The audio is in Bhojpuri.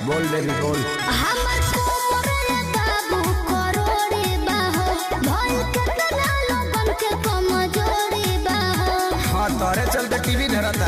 बोल बेबी बोल। हमर कोमर रे बाबू करोड़े बाहो भल के लोगन के कमजोरी बाहो। हाँ तोरे चलते टीवी धरता।